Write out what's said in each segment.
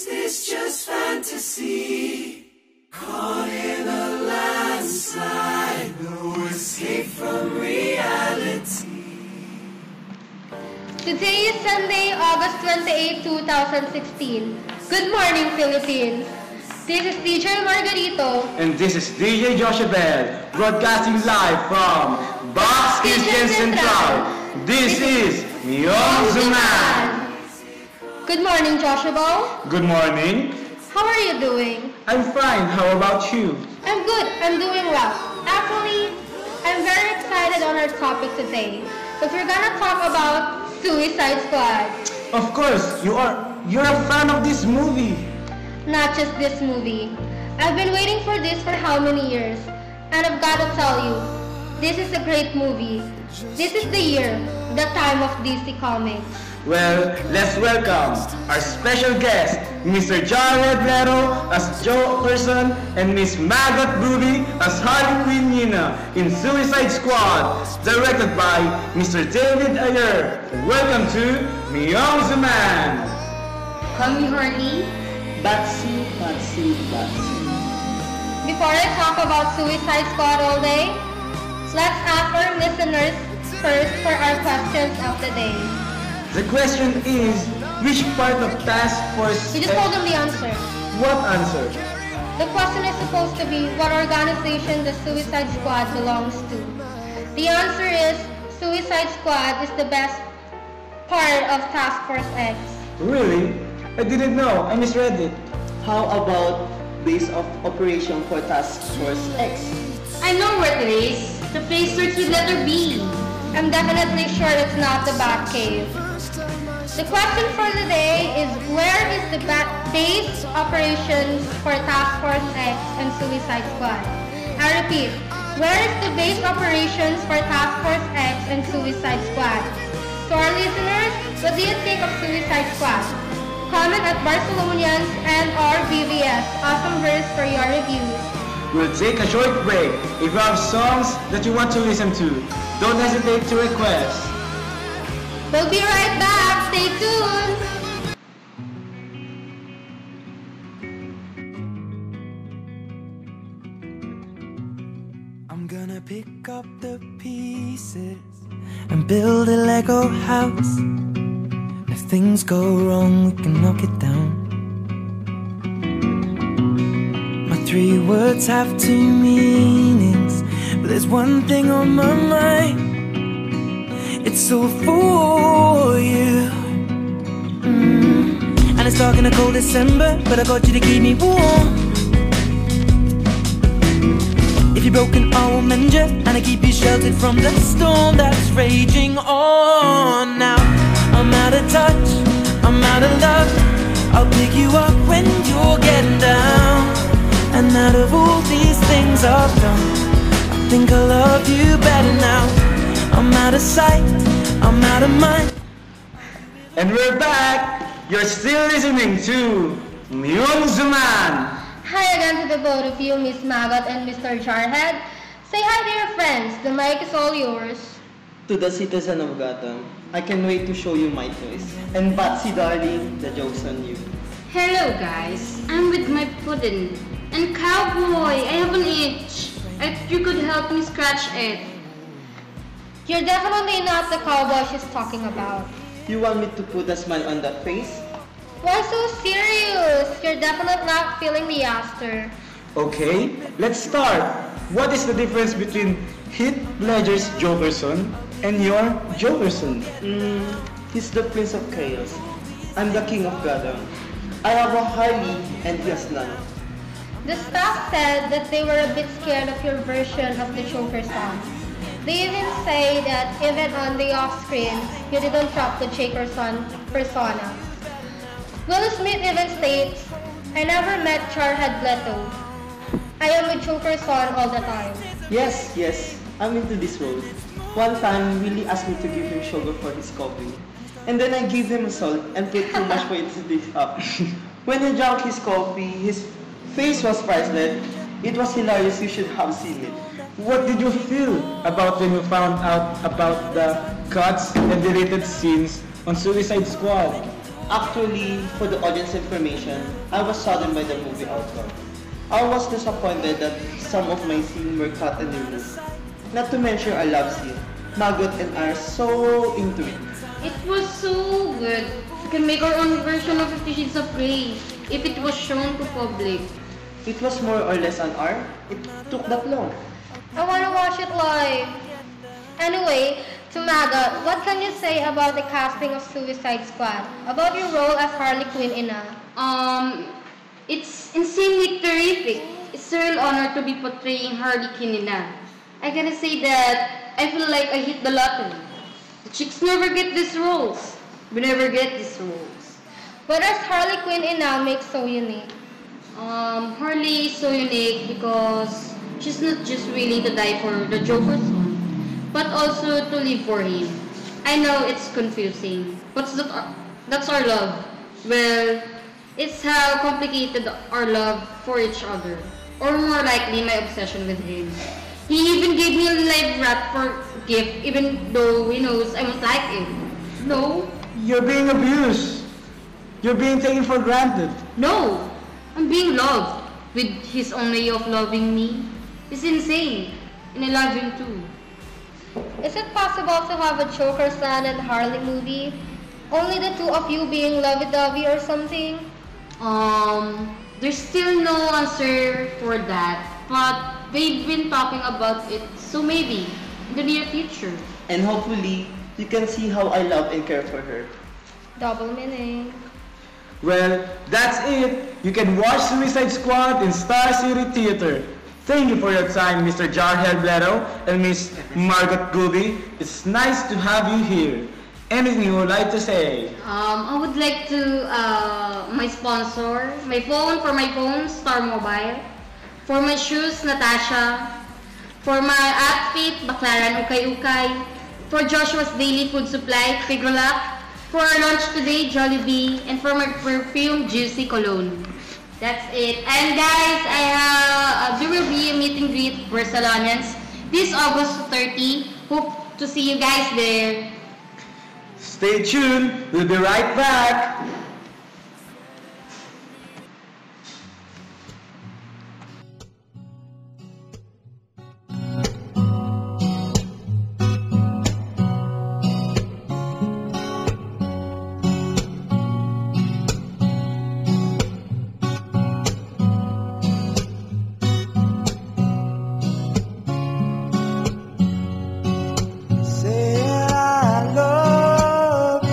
this just fantasy? Caught in a landslide, no escape from reality. Today is Sunday, August 28, 2016. Good morning, Philippines. This is DJ Margarito. And this is DJ Joshua Bell, broadcasting live from Box Kitchen Central. This is Myong Zuman. Good morning, Joshua Bell. Good morning. How are you doing? I'm fine. How about you? I'm good. I'm doing well. Actually, I'm very excited on our topic today. Because we're gonna talk about Suicide Squad. Of course, you're a fan of this movie. Not just this movie. I've been waiting for this for how many years? And I've gotta tell you, this is a great movie. This is the year, the time of DC Comics. Well, let's welcome our special guest, Mr. Jared Leto as Jokerson and Miss Maggot Ruby as Harley Quinn Nina in Suicide Squad, directed by Mr. David Ayer. Welcome to Myong Zuman. Call me Harley. Batsy. Before I talk about Suicide Squad all day, let's ask our listeners first for our questions of the day. The question is, which part of Task Force... You just told them the answer. What answer? The question is supposed to be what organization the Suicide Squad belongs to. The answer is Suicide Squad is the best part of Task Force X. Really? I didn't know. I misread it. How about base of operation for Task Force X? I know where it is. The place starts with letter B. I'm definitely sure it's not the Batcave. The question for the day is, where is the base operations for Task Force X and Suicide Squad? I repeat, where is the base operations for Task Force X and Suicide Squad? To our listeners, what do you think of Suicide Squad? Comment at Barcelonians and or BVS. Awesome verse for your reviews. We'll take a short break. If you have songs that you want to listen to, don't hesitate to request. We'll be right back. Stay tuned. I'm gonna pick up the pieces and build a Lego house. If things go wrong, we can knock it down. My 3 words have 2 meanings, but there's one thing on my mind. It's all for you. And it's dark in a cold December, but I got you to keep me warm. If you're broken, I will mend you, and I keep you sheltered from the storm that's raging on. Now I'm out of touch, I'm out of love. I'll pick you up when you're getting down. And out of all these things I've done, I think I love you better now. I'm out of sight, I'm out of mind. And we're back! You're still listening to Myong Zuman. Hi again to the both of you, Miss Maggot and Mr. Jarhead. Say hi to your friends. The mic is all yours. To the citizen of Gotham, I can wait to show you my toys. And Batsy darling, the joke's on you. Hello guys, I'm with my pudding. And cowboy, I have an itch. If you could help me scratch it. You're definitely not the cowboy she's talking about. You want me to put a smile on that face? Why so serious? You're definitely not feeling the Aster. Okay, let's start. What is the difference between Heath Ledger's Jokerson and your Jokerson? He's the Prince of Chaos. I'm the King of Gotham. I have a Harley and he has none. The staff said that they were a bit scared of your version of the Joker song. They even say that even on the off-screen, you didn't drop the Jokerson persona. Will Smith even states, I never met Jared Leto. I am with Jokerson all the time. Yes, I'm into this role. One time, Willie asked me to give him sugar for his coffee. And then I gave him salt and put too much for it to dig up. When he drank his coffee, his face was priceless. It was hilarious, you should have seen it. What did you feel about when you found out about the cuts and deleted scenes on Suicide Squad? Actually, for the audience information, I was saddened by the movie outcome. I was disappointed that some of my scenes were cut and removed. Not to mention our love scene. Magot and I are so into it. It was so good. We can make our own version of 50 Shades of Grey if it was shown to public. It was more or less an hour. It took that long. I wanna watch it live. Anyway, to Maga, what can you say about the casting of Suicide Squad? About your role as Harley Quinn in a... It's insanely terrific. It's a real honor to be portraying Harley Quinn. I gotta say that I feel like I hit the lottery. The chicks never get these roles. We never get these roles. What does Harley Quinn in a make so unique? Harley is so unique because she's not just willing to die for the Joker's son, but also to live for him. I know it's confusing, but that's our love. Well, it's how complicated our love for each other, or more likely my obsession with him. He even gave me a live rat for gift, even though he knows I won't like it. No, You're being abused. You're being taken for granted. no, I'm being loved with his own way of loving me. It's insane, and I love him too. Is it possible to have a Joker son and Harley movie? Only the two of you being lovey-dovey or something? There's still no answer for that, but they've been talking about it, so maybe in the near future. And hopefully, you can see how I love and care for her. Double meaning. Well, that's it. You can watch Suicide Squad in Star City Theater. Thank you for your time, Mr. Jarhel Bledo and Miss Margot Gooby. It's nice to have you here. Anything you would like to say? I would like to, my sponsor, for my phone, Star Mobile. For my shoes, Natasha. For my outfit, Baclaran Ukay Ukay. For Joshua's Daily Food Supply, Figrolac. For our lunch today, Jollibee. And for my perfume, Juicy Cologne. That's it. And guys, there will be a meet and greet for Salonians this August 30. Hope to see you guys there. Stay tuned. We'll be right back. Saying I love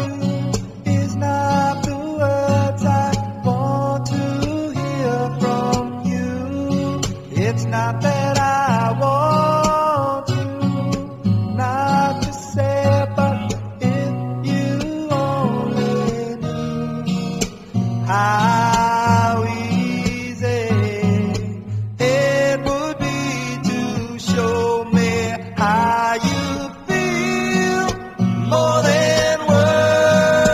you is not the words I want to hear from you. It's not that I want you not to say, but if you only knew how easy it would be to show me how you feel more than words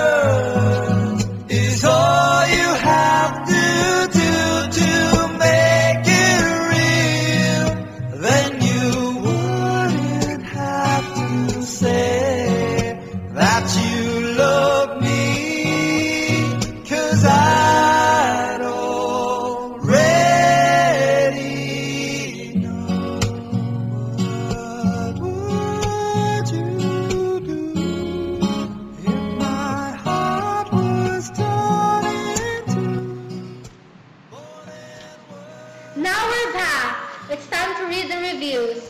is all you have to do to make it real. Then you wouldn't have to say that you love me, 'cause I'd already know. What would you do if my heart was torn into? Now we're back. It's time to read the reviews.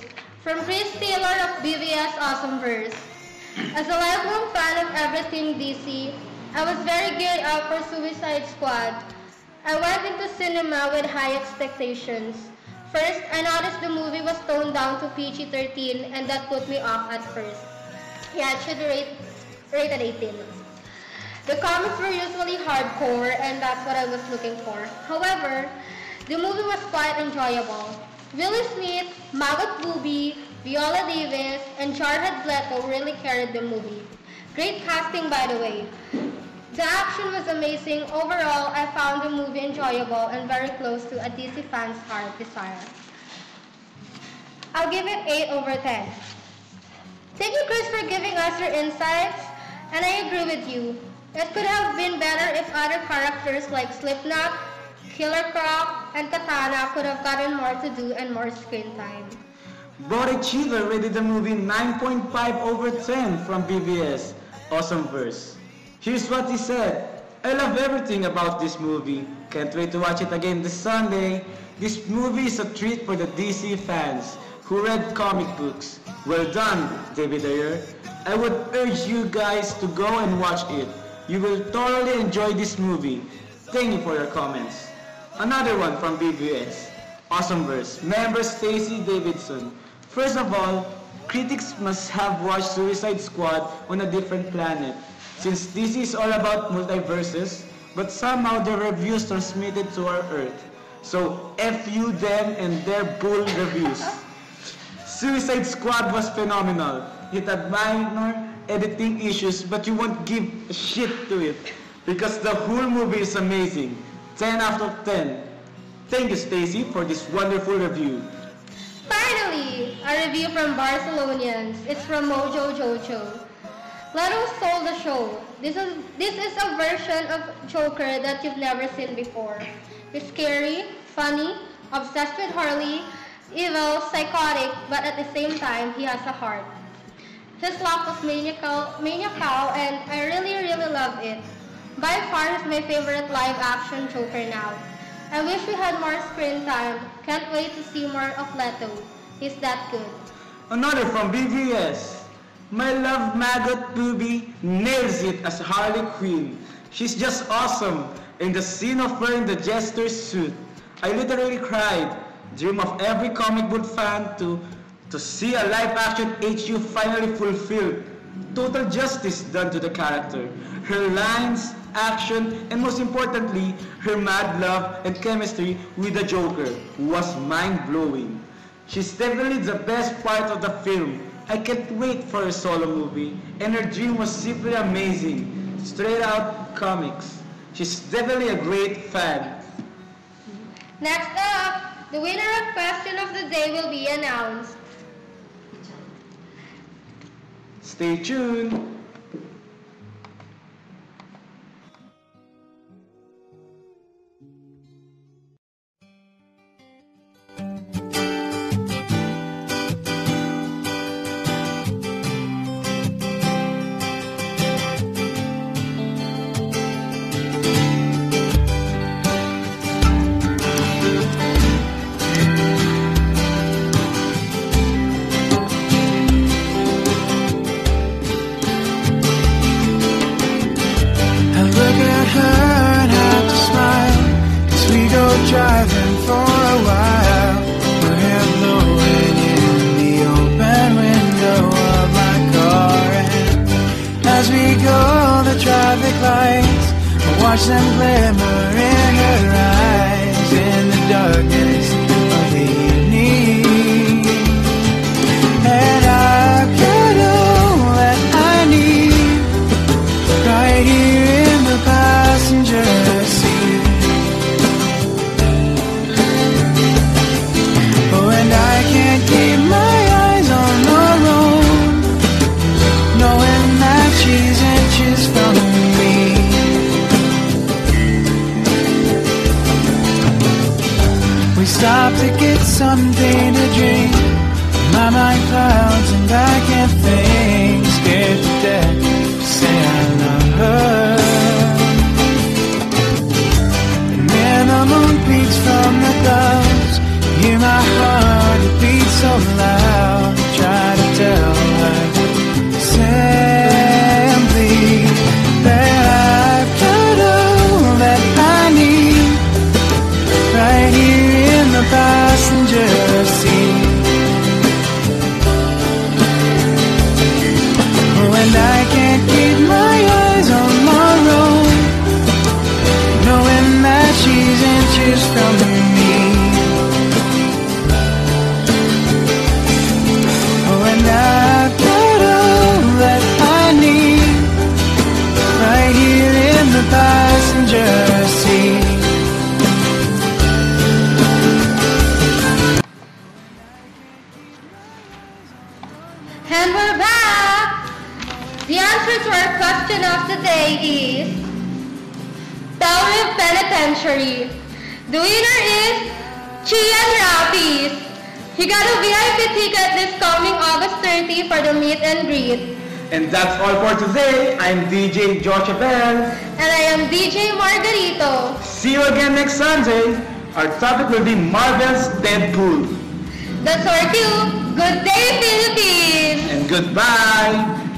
From Chris Taylor of BVS Awesomeverse. As a lifelong fan of everything DC, I was very geared up for Suicide Squad. I went into cinema with high expectations. First, I noticed the movie was toned down to PG-13 and that put me off at first. Yeah, it should be rated 18. The comics were usually hardcore and that's what I was looking for. However, the movie was quite enjoyable. Willie Smith, Margot Booby, Viola Davis, and Jared Leto really carried the movie. Great casting, by the way. The action was amazing. Overall, I found the movie enjoyable and very close to a DC fan's heart desire. I'll give it 8 over 10. Thank you, Chris, for giving us your insights. And I agree with you. It could have been better if other characters like Slipknot, Killer Croc, and Katana could have gotten more to do and more screen time. Body Cheater rated the movie 9.5 over 10 from BBS. Awesome verse. Here's what he said. I love everything about this movie. Can't wait to watch it again this Sunday. This movie is a treat for the DC fans who read comic books. Well done, David Ayer. I would urge you guys to go and watch it. You will thoroughly enjoy this movie. Thank you for your comments. Another one from BBS. Awesome verse. Member Stacy Davidson. First of all, critics must have watched Suicide Squad on a different planet, since this is all about multiverses, but somehow the reviews transmitted to our Earth. So F you them and their bull reviews. Suicide Squad was phenomenal. It had minor editing issues, but you won't give a shit to it because the whole movie is amazing. 10 out of 10. Thank you, Stacy, for this wonderful review. Finally, a review from Barcelonians. It's from Mojo Jojo. Leto stole the show. This is a version of Joker that you've never seen before. He's scary, funny, obsessed with Harley, evil, psychotic, but at the same time, he has a heart. His laugh was maniacal, and I really love it. By far, he's my favorite live-action Joker now. I wish we had more screen time. Can't wait to see more of Leto. He's that good. Another from BVS. My love Maggot Booby nails it as Harley Quinn. She's just awesome. In the scene of her in the Jester's suit, I literally cried. Dream of every comic book fan to see a live-action HU finally fulfilled. Total justice done to the character. Her lines, action, and most importantly, her mad love and chemistry with the Joker was mind-blowing. She's definitely the best part of the film. I can't wait for her solo movie, and her dream was simply amazing. Straight out comics. She's definitely a great fan. Next up, the winner of Question of the Day will be announced. Stay tuned. Driving for a while, her hair blowing in the open window of my car. And as we go the traffic lights, I watch them glimmer in her eyes in the darkness of the evening. And I've got all that I need right here in the passenger seat. And I can't keep my eyes on the road, knowing that she's inches from me. We stop to get something to drink. My mind clouds and I can't think. Scared to death to say I love her. And then the moon peeks from the clouds. Hear my heart, it beats so loud. Try to tell her simply that I've got all that I need right here in the passenger seat. Oh, and I can't keep my eyes of the day is Bellevue Penitentiary. The winner is Chian Rapis. He got a VIP ticket this coming August 30 for the meet and greet. And that's all for today. I'm DJ Joshua Bell. And I am DJ Margarito. See you again next Sunday. Our topic will be Marvel's Deadpool. That's our cue. Good day, Philippines! And goodbye.